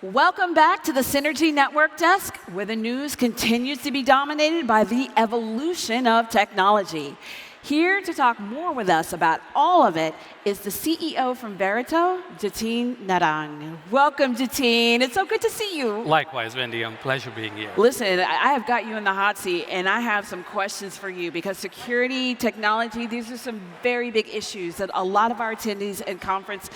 Welcome back to the Synergy Network Desk, where the news continues to be dominated by the evolution of technology. Here to talk more with us about all of it is the CEO from Verito, Jatin Narang. Welcome, Jatin. It's so good to see you. Likewise, Wendy. A pleasure being here. Listen, I have got you in the hot seat, and I have some questions for you because security, technology, these are some very big issues that a lot of our attendees and conference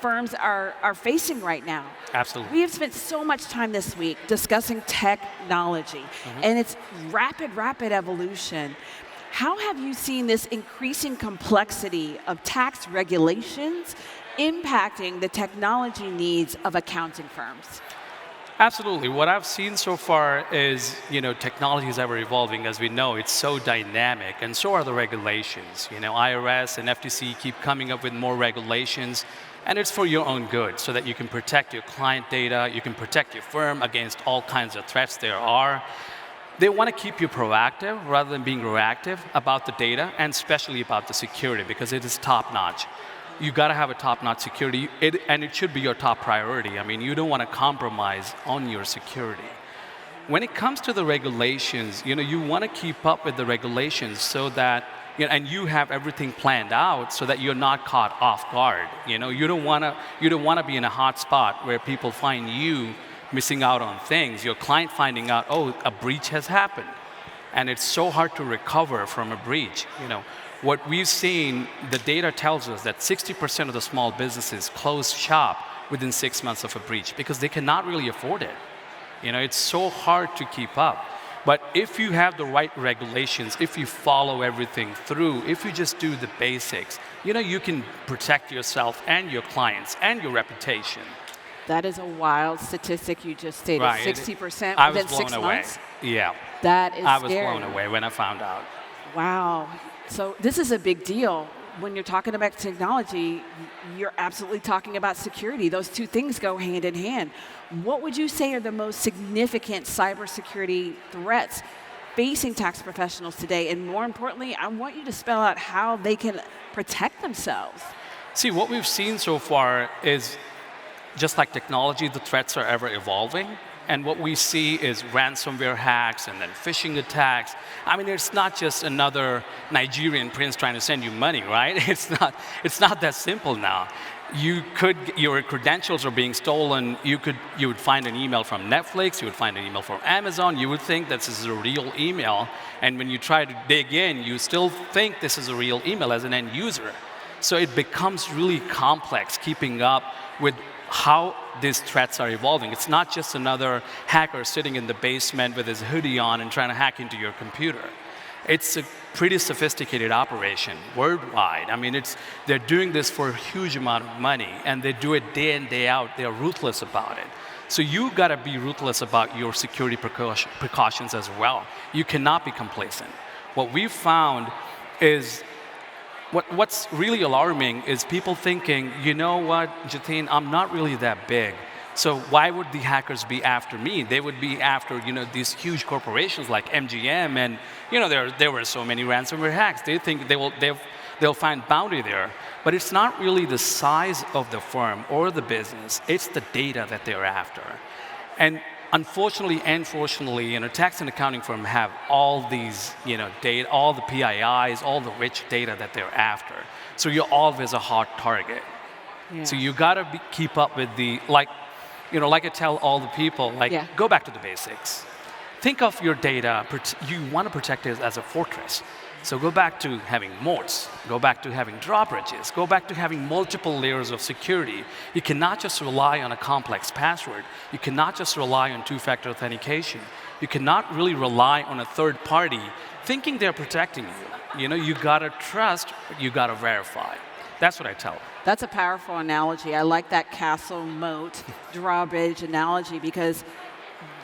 firms are facing right now. Absolutely. We have spent so much time this week discussing technology and its rapid evolution. How have you seen this increasing complexity of tax regulations impacting the technology needs of accounting firms? Absolutely. What I've seen so far is, technology is ever evolving. As we know, it's so dynamic, and so are the regulations. IRS and FTC keep coming up with more regulations, and it's for your own good, so that you can protect your client data, you can protect your firm against all kinds of threats there are. They want to keep you proactive rather than being reactive about the data, and especially about the security, because it is top-notch. You got to have a top-notch security, and it should be your top priority. I mean, you don't want to compromise on your security. When it comes to the regulations, you want to keep up with the regulations so that, and you have everything planned out so that you're not caught off guard. You don't want to be in a hot spot where people find you missing out on things, your client finding out, oh, a breach has happened. And it's so hard to recover from a breach. What we've seen, the data tells us that 60% of the small businesses close shop within 6 months of a breach because they cannot really afford it. It's so hard to keep up. But if you have the right regulations, if you follow everything through, if you just do the basics, you can protect yourself and your clients and your reputation. That is a wild statistic you just stated. Right. 60% within 6 months? Yeah. That is scary. I was blown away when I found out. Wow. So this is a big deal. When you're talking about technology, you're absolutely talking about security. Those two things go hand in hand. What would you say are the most significant cybersecurity threats facing tax professionals today? And more importantly, I want you to spell out how they can protect themselves. See, what we've seen so far is, just like technology, the threats are ever evolving. And what we see is ransomware hacks and then phishing attacks. I mean, it's not just another Nigerian prince trying to send you money, right? It's not that simple now. Your credentials are being stolen. You would find an email from Netflix, you would find an email from Amazon. You would think this is a real email. And when you try to dig in, you still think this is a real email as an end user. So it becomes really complex keeping up with how these threats are evolving. It's not just another hacker sitting in the basement with his hoodie on and trying to hack into your computer. It's a pretty sophisticated operation worldwide. I mean, they're doing this for a huge amount of money, and they do it day in, day out. They're ruthless about it. So you got to be ruthless about your security precautions as well. You cannot be complacent. What we've found is, what's really alarming is people thinking, you know what, Jatin, I'm not really that big. So why would the hackers be after me? They would be after, these huge corporations like MGM, and there were so many ransomware hacks. They think they'll find bounty there. But it's not really the size of the firm or the business. It's the data that they're after. And unfortunately and fortunately, tax and accounting firm have all these, data, all the PIIs, all the rich data that they're after. So you're always a hot target. Yeah. So you gotta keep up with like I tell all the people, go back to the basics. Think of your data. You want to protect it as a fortress. So go back to having moats, go back to having drawbridges, go back to having multiple layers of security. You cannot just rely on a complex password. You cannot just rely on two-factor authentication. You cannot really rely on a third party thinking they're protecting you. You gotta trust, but you gotta verify. That's what I tell them. That's a powerful analogy. I like that castle, moat, drawbridge analogy because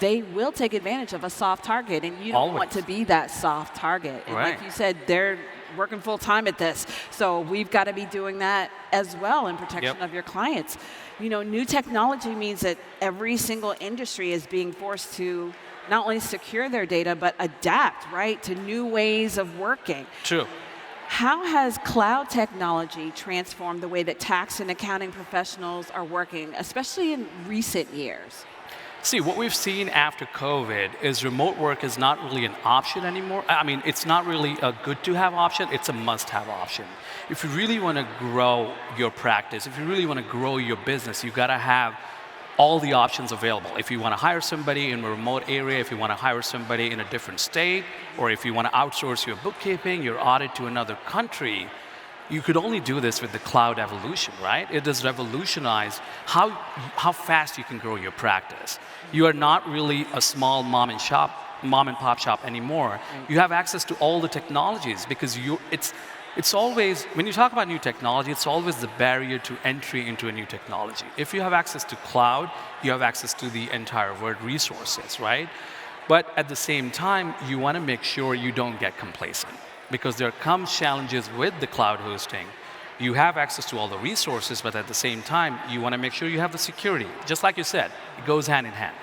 they will take advantage of a soft target, and you don't want to be that soft target. And right. Like you said, they're working full time at this. So we've got to be doing that as well in protection of your clients. New technology means that every single industry is being forced to not only secure their data, but adapt, right, to new ways of working. True. how has cloud technology transformed the way that tax and accounting professionals are working, especially in recent years? See, what we've seen after COVID is remote work is not really an option anymore. I mean, it's not really a good to have option, it's a must have option. If you really want to grow your practice, if you really want to grow your business, you got to have all the options available. If you want to hire somebody in a remote area, if you want to hire somebody in a different state, or if you want to outsource your bookkeeping, your audit to another country, you could only do this with the cloud evolution, right? It has revolutionized how fast you can grow your practice. You are not really a small mom and pop shop anymore. You have access to all the technologies because it's always, when you talk about new technology, it's always the barrier to entry into a new technology. If you have access to cloud, you have access to the entire world resources, right? But at the same time, you want to make sure you don't get complacent because there comes challenges with the cloud hosting. You have access to all the resources, but at the same time, you want to make sure you have the security. Just like you said, it goes hand in hand.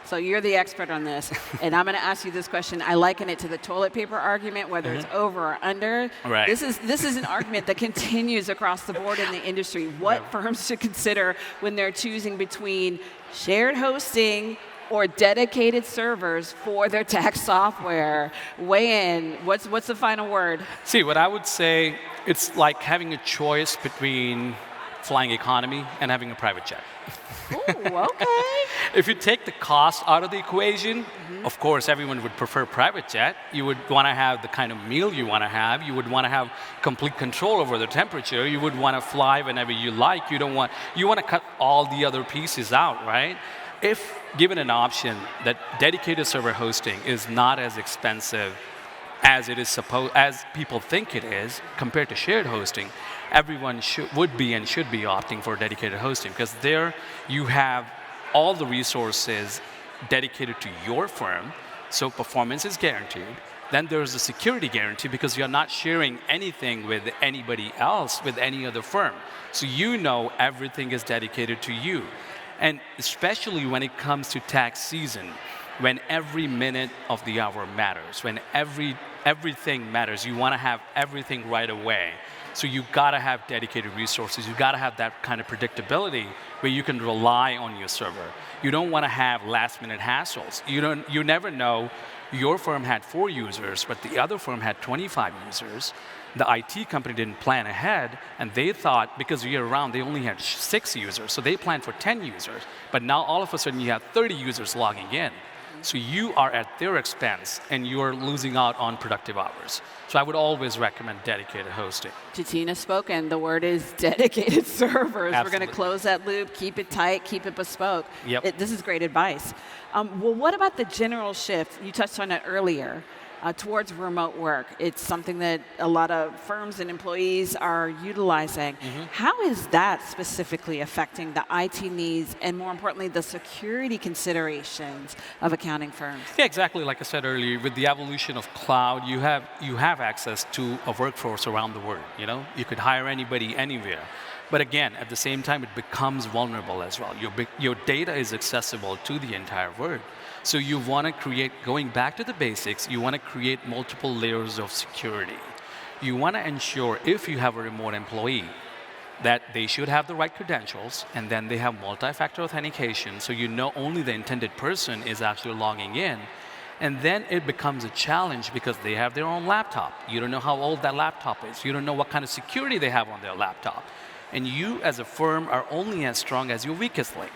So you're the expert on this, and I'm going to ask you this question. I liken it to the toilet paper argument, whether it's over or under. Right. This is an argument that continues across the board in the industry. What firms should consider when they're choosing between shared hosting or dedicated servers for their tax software? Weigh in. What's the final word? See, what I would say, it's like having a choice between flying economy and having a private jet. Ooh, okay. If you take the cost out of the equation, of course, everyone would prefer private jet. You would want to have the kind of meal you want to have. You would want to have complete control over the temperature. You would want to fly whenever you like. You want to cut all the other pieces out, right? If given an option that dedicated server hosting is not as expensive as as people think it is compared to shared hosting, everyone would be and should be opting for dedicated hosting because there you have all the resources dedicated to your firm, so performance is guaranteed. Then there's the security guarantee because you're not sharing anything with anybody else, with any other firm. So you know everything is dedicated to you. And especially when it comes to tax season, when every minute of the hour matters, when everything matters, you want to have everything right away. So you got to have dedicated resources. You got to have that kind of predictability where you can rely on your server. You don't want to have last-minute hassles. You never know. Your firm had 4 users, but the other firm had 25 users. The IT company didn't plan ahead, and they thought because year-round they only had 6 users, so they planned for 10 users. But now all of a sudden you have 30 users logging in. So you are at their expense, and you're losing out on productive hours. So I would always recommend dedicated hosting. Jatin has spoken. The word is dedicated servers. Absolutely. We're going to close that loop, keep it tight, keep it bespoke. Yep. This is great advice. Well, what about the general shift? You touched on it earlier. Towards remote work. It's something that a lot of firms and employees are utilizing. How is that specifically affecting the IT needs and, more importantly, the security considerations of accounting firms? Yeah, exactly. Like I said earlier, with the evolution of cloud, you have access to a workforce around the world. You could hire anybody anywhere. But again, at the same time, it becomes vulnerable as well. Your data is accessible to the entire world. So you want to create, going back to the basics, you want to create multiple layers of security. You want to ensure if you have a remote employee that they should have the right credentials, and then they have multi-factor authentication, so you know only the intended person is actually logging in. And then it becomes a challenge because they have their own laptop. You don't know how old that laptop is. You don't know what kind of security they have on their laptop. And you as a firm are only as strong as your weakest link.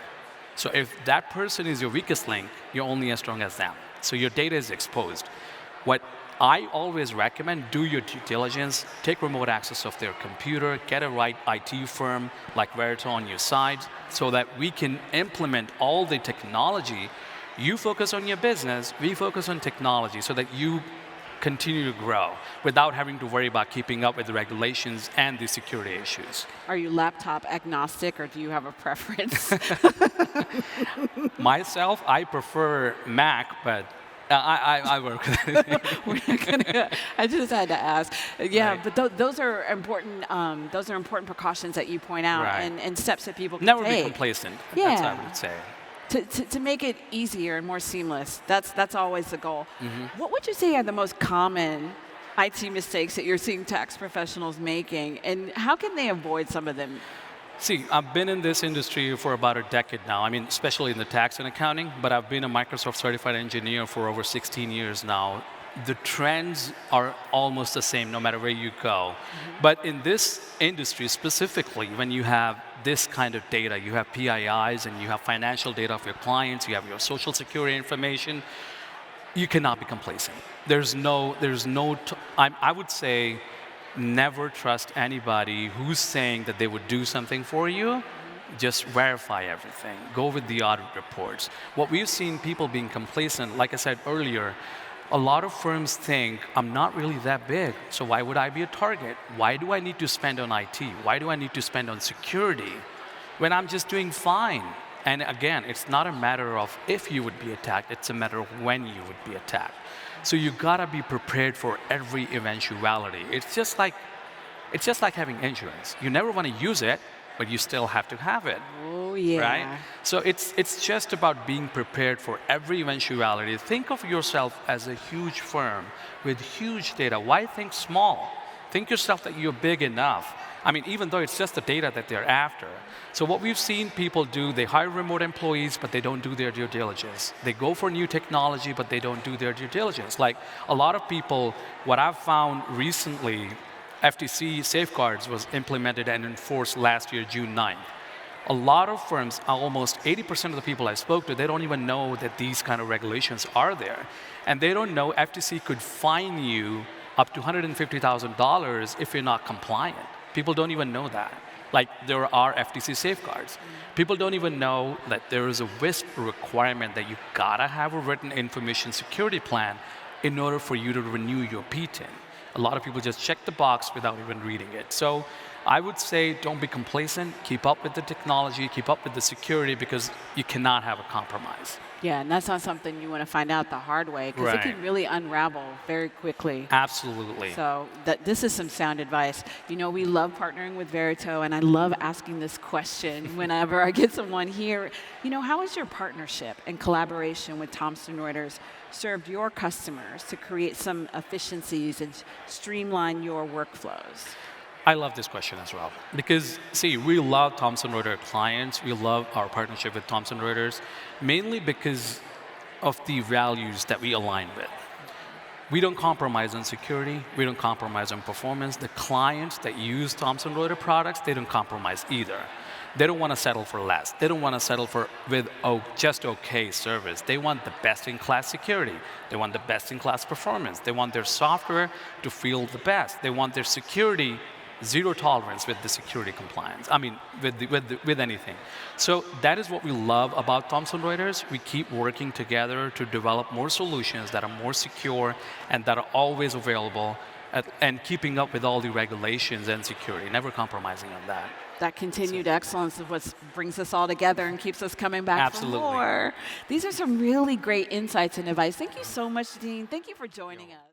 So if that person is your weakest link, you're only as strong as them. So your data is exposed. What I always recommend, do your due diligence, take remote access of their computer, get a right IT firm like Verito on your side so that we can implement all the technology. You focus on your business, we focus on technology so that you continue to grow without having to worry about keeping up with the regulations and the security issues. Are you laptop agnostic, or do you have a preference? Myself, I prefer Mac, but I work with it. I just had to ask. Yeah, Right. but those are important. Those are important precautions that you point out, Right. and steps that people can Never take. be complacent. That's what I Yeah. would say. To make it easier and more seamless. That's always the goal. Mm-hmm. What would you say are the most common IT mistakes that you're seeing tax professionals making, and how can they avoid some of them? See, I've been in this industry for about a decade now. I mean, especially in the tax and accounting, but I've been a Microsoft certified engineer for over 16 years now. The trends are almost the same no matter where you go. But in this industry specifically, when you have this kind of data, you have PIIs and you have financial data of your clients, you have your social security information, you cannot be complacent. I would say never trust anybody who's saying that they would do something for you. Just verify everything. Go with the audit reports. What we've seen people being complacent, like I said earlier, a lot of firms think, I'm not really that big, so why would I be a target? Why do I need to spend on IT? Why do I need to spend on security when I'm just doing fine? And again, it's not a matter of if you would be attacked, it's a matter of when you would be attacked. So you gotta be prepared for every eventuality. It's just like having insurance. You never want to use it, but you still have to have it. Oh, yeah. Right? So it's just about being prepared for every eventuality. Think of yourself as a huge firm with huge data. Why think small? Think yourself that you're big enough. I mean, even though it's just the data that they're after. So what we've seen people do, they hire remote employees, but they don't do their due diligence. They go for new technology, but they don't do their due diligence. Like a lot of people, what I've found recently, FTC safeguards was implemented and enforced last year, June 9th. A lot of firms, almost 80% of the people I spoke to, they don't even know that these kind of regulations are there. And they don't know FTC could fine you up to $150,000 if you're not compliant. People don't even know that. Like there are FTC safeguards. People don't even know that there is a WISP requirement that you gotta have a written information security plan in order for you to renew your PTIN. A lot of people just check the box without even reading it. So I would say don't be complacent, keep up with the technology, keep up with the security, because you cannot have a compromise. Yeah, and that's not something you want to find out the hard way, because it can really unravel very quickly. Absolutely. So this is some sound advice. You know, we love partnering with Verito, and I love asking this question whenever I get someone here. You know, how has your partnership and collaboration with Thomson Reuters served your customers to create some efficiencies and streamline your workflows? I love this question as well, because see, we love Thomson Reuters clients. We love our partnership with Thomson Reuters, mainly because of the values that we align with. We don't compromise on security. We don't compromise on performance. The clients that use Thomson Reuters products, they don't compromise either. They don't want to settle for less. They don't want to settle with just okay service. They want the best-in-class security. They want the best-in-class performance. They want their software to feel the best. They want their security zero tolerance with the security compliance. I mean, with anything. So that is what we love about Thomson Reuters. We keep working together to develop more solutions that are more secure and that are always available, and keeping up with all the regulations and security, never compromising on that. That continued excellence is what brings us all together and keeps us coming back for more. These are some really great insights and advice. Thank you so much, Dean. Thank you for joining us.